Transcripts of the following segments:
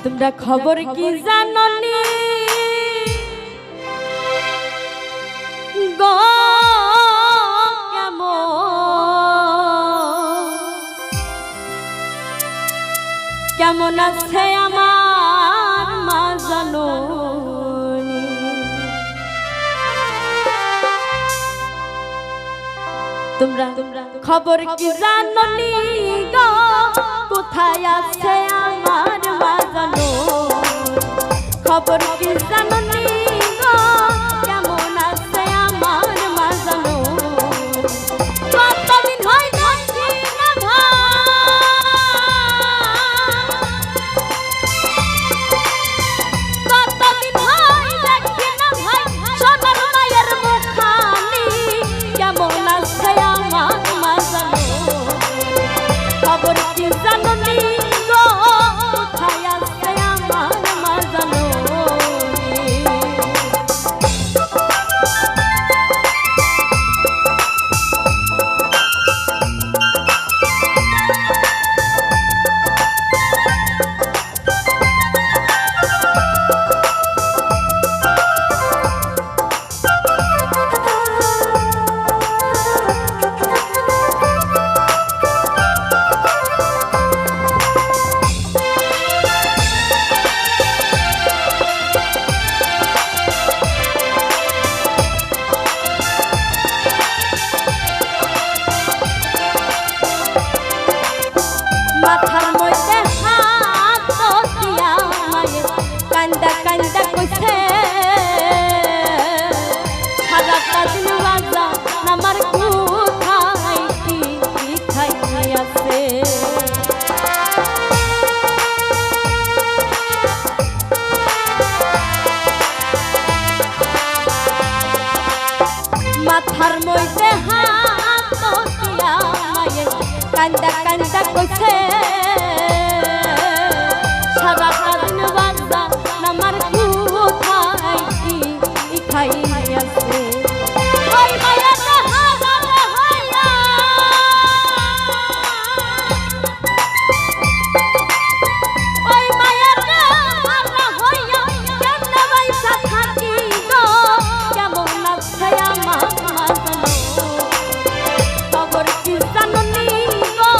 তোমরা খবর কি জাননি গো কেমন আছে আমার মা জাননি তোমরা খবর কি জাননি গো কোথায় আছে আমার মা জানো খবর কি জাননি গো কেমন আছে আমার মা জানো কতদিন হয় দেখি না ভাই কতদিন হয় দেখি না ভাই সোনার মায়ের মুখখানি কেমন আছে আমার মা জানো খবর কি জাননি গো কোথায় আছে আমার মা জানো মাথার মধ্যে হাত দিয়া মায়ের কান্দা কান্দা কইছে সারাটা দিন বাজা আমার কোথায় কি খাই আছে মাথার মধ্যে হাত দিয়া মায়ের কান্দা কান্দা কইছে সারাটা দিন বাজা আমার কোথায় কি খাই আছে ওই মায়ের হাজারে হইয়া ওই মায়ের হাজারে হইয়া কেমনে বাইসা থাকি গো কেমন আছে আমার মা জানো খবর কি জাননি গো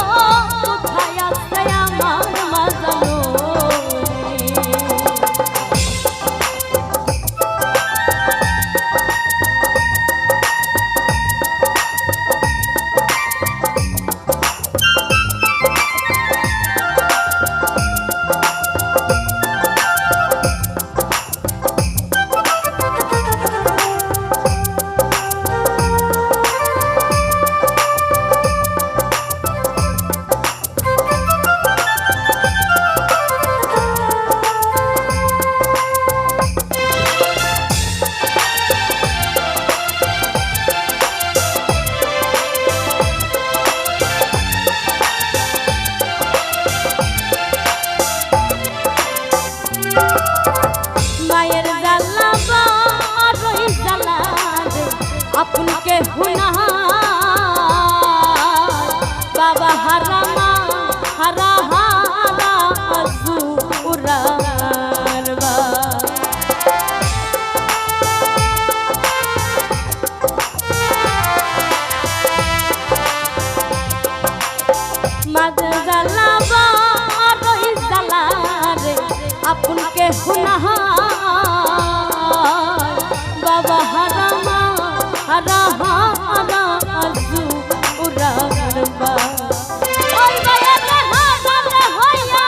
কোথায় আছে আমার মা জানো মায়ের জ্বালা বড়ই জ্বালা রে আপনকে হুনা বাবা হারা মা হারা হারা জুরার বা মাঝে জ্বালা বড়ই জ্বালা রে আপনকে হুনা বাবা হারা মা হারা হারা জুরার বা ওই মায়ের হাজারে হইয়া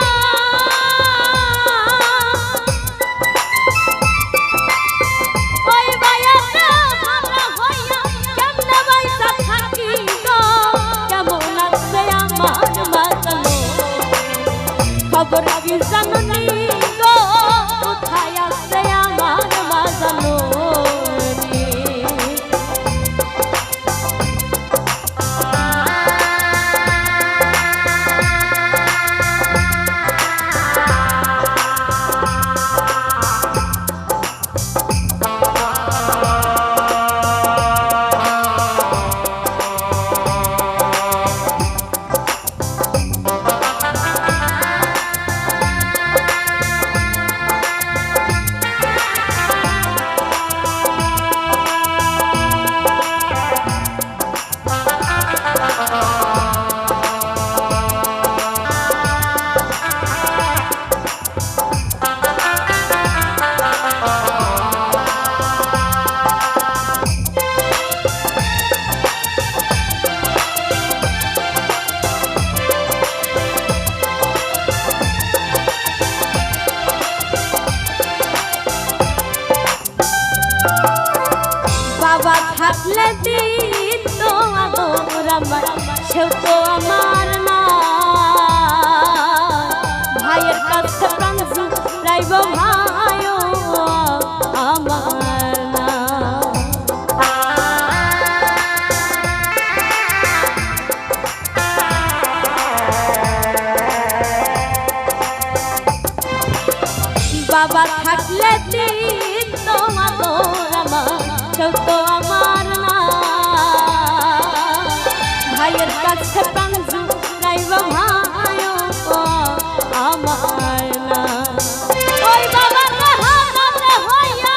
ওই মায়ের হাজারে হইয়া কেমনে বাইসা থাকি গো কেমন আছে আমার মা জানো খবর কি জাননি গো কোথায় আছে আমার মা জানো থাকলে দিত আদর আমার, সেও তো আমার না। ভাইয়ের কাছে প্রাণ জুড়াইব ভাইও আমার না। বাবা থাকলে দিত আদর আমার, সেও তো আমার না। ভাইয়ের কাছে প্রাণ জুড়াইব ভাইও আমার না। ওই বাবার হাতে হইয়া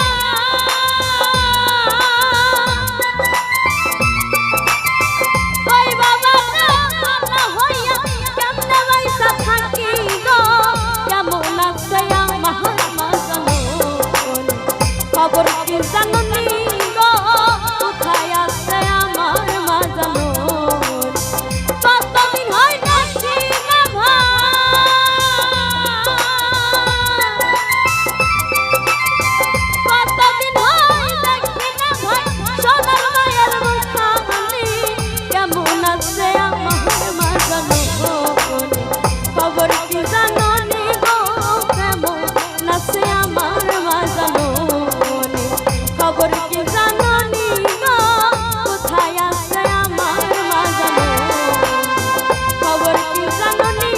ওই বাবার হাতে হইয়া কেমনে বাইসা থাকি গো, কেমন আছে আমার মা জানো, খবর কি জাননি গো, কোথায় আছে আমার মা জানো। কতদিন হয় দেখি না ভাই, কতদিন হয় দেখি না ভাই, সোনার মায়ের মুখখানি, কেমন আছে আমার মা জানো, খবর কি জাননি গো, কেমন আছে আমার মা জানো, খবর কি জাননি গো, কোথায় আছে আমার মা জানো, খবর কি জাননি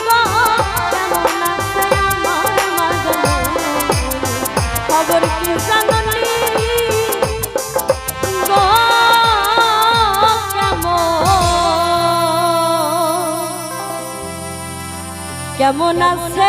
গো, কেমন আছে আমার মা জানো, খবর কি জাননি গো, কেমন আছে